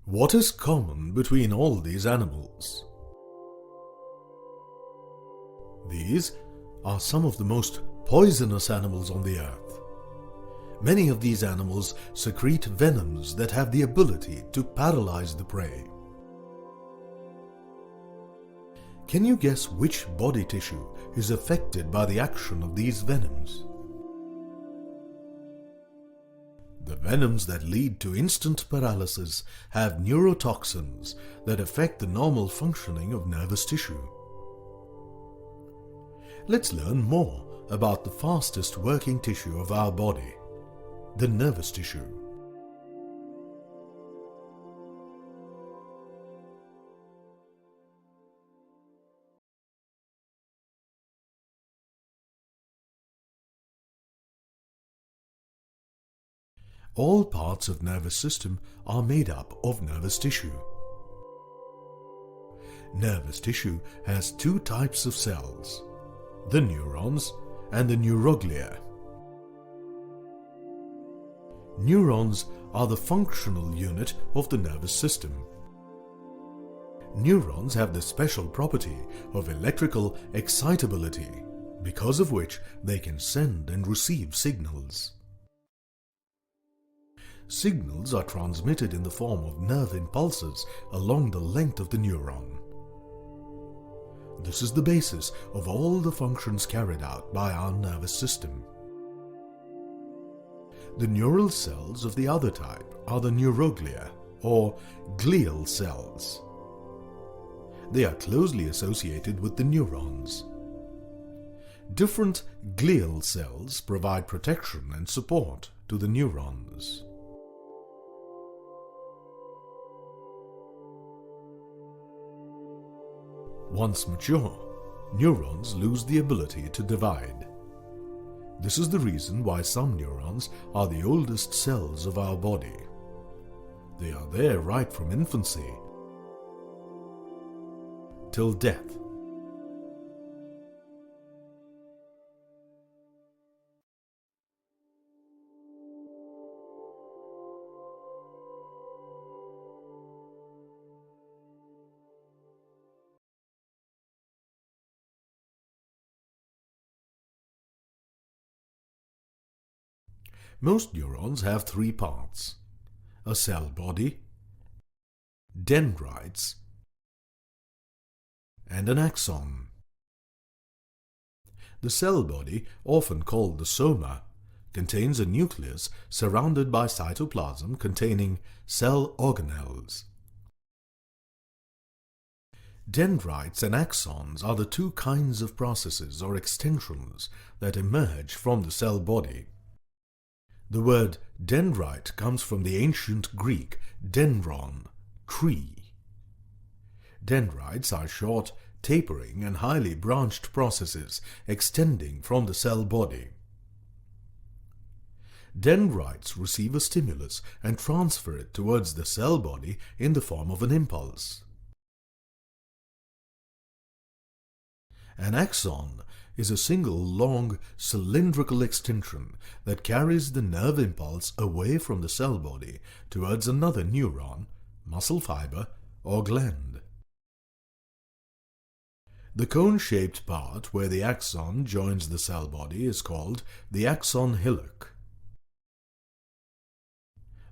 What is common between all these animals? These are some of the most poisonous animals on the earth. Many of these animals secrete venoms that have the ability to paralyze the prey. Can you guess which body tissue is affected by the action of these venoms? The venoms that lead to instant paralysis have neurotoxins that affect the normal functioning of nervous tissue. Let's learn more about the fastest working tissue of our body, the nervous tissue. All parts of nervous system are made up of nervous tissue. Nervous tissue has two types of cells, the neurons and the neuroglia. Neurons are the functional unit of the nervous system. Neurons have the special property of electrical excitability, because of which they can send and receive signals. Signals are transmitted in the form of nerve impulses along the length of the neuron. This is the basis of all the functions carried out by our nervous system. The neural cells of the other type are the neuroglia, or glial cells. They are closely associated with the neurons. Different glial cells provide protection and support to the neurons. Once mature, neurons lose the ability to divide. This is the reason why some neurons are the oldest cells of our body. They are there right from infancy till death. Most neurons have three parts: a cell body, dendrites, and an axon. The cell body, often called the soma, contains a nucleus surrounded by cytoplasm containing cell organelles. Dendrites and axons are the two kinds of processes or extensions that emerge from the cell body. The word dendrite comes from the ancient Greek dendron, tree. Dendrites are short, tapering and highly branched processes extending from the cell body. Dendrites receive a stimulus and transfer it towards the cell body in the form of an impulse. An axon is a single long cylindrical extension that carries the nerve impulse away from the cell body towards another neuron, muscle fiber, or gland. The cone-shaped part where the axon joins the cell body is called the axon hillock.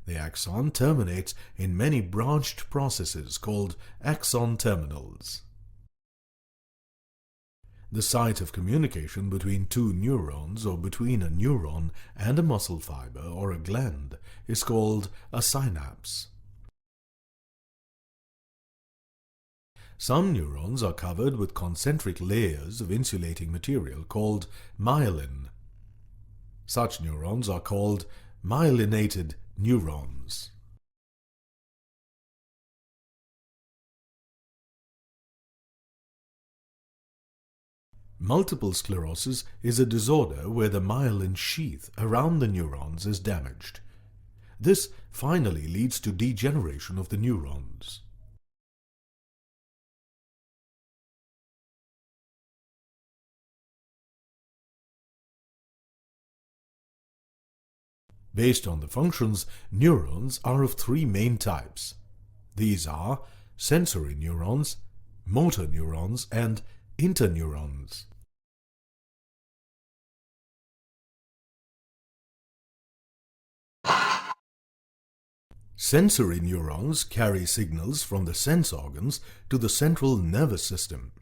The axon terminates in many branched processes called axon terminals. The site of communication between two neurons or between a neuron and a muscle fiber or a gland is called a synapse. Some neurons are covered with concentric layers of insulating material called myelin. Such neurons are called myelinated neurons. Multiple sclerosis is a disorder where the myelin sheath around the neurons is damaged. This finally leads to degeneration of the neurons. Based on the functions, neurons are of three main types: These are sensory neurons, motor neurons, and interneurons. Sensory neurons carry signals from the sense organs to the central nervous system.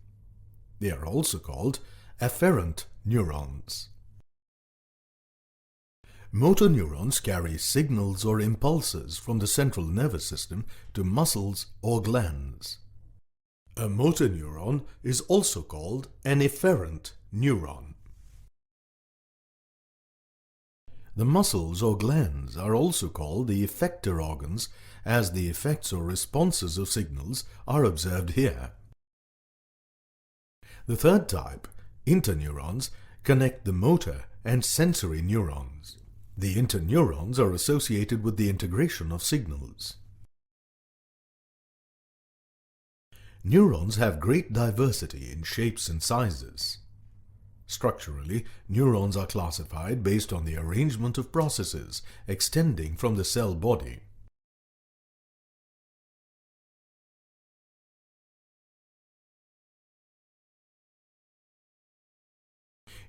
They are also called afferent neurons. Motor neurons carry signals or impulses from the central nervous system to muscles or glands. A motor neuron is also called an efferent neuron. The muscles or glands are also called the effector organs, as the effects or responses of signals are observed here. The third type, interneurons, connect the motor and sensory neurons. The interneurons are associated with the integration of signals. Neurons have great diversity in shapes and sizes. Structurally, neurons are classified based on the arrangement of processes extending from the cell body.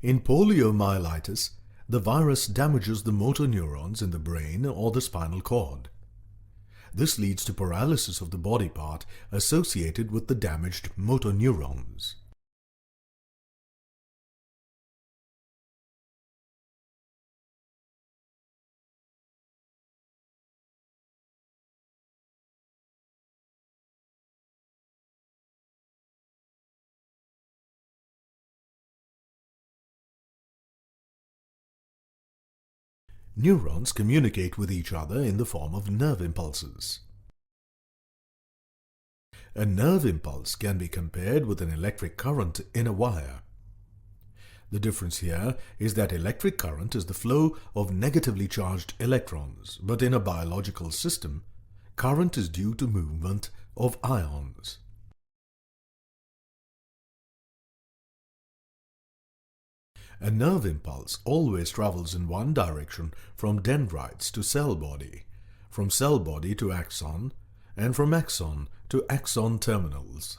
In poliomyelitis, the virus damages the motor neurons in the brain or the spinal cord. This leads to paralysis of the body part associated with the damaged motor neurons. Neurons communicate with each other in the form of nerve impulses. A nerve impulse can be compared with an electric current in a wire. The difference here is that electric current is the flow of negatively charged electrons, but in a biological system, current is due to movement of ions. A nerve impulse always travels in one direction from dendrites to cell body, from cell body to axon, and from axon to axon terminals.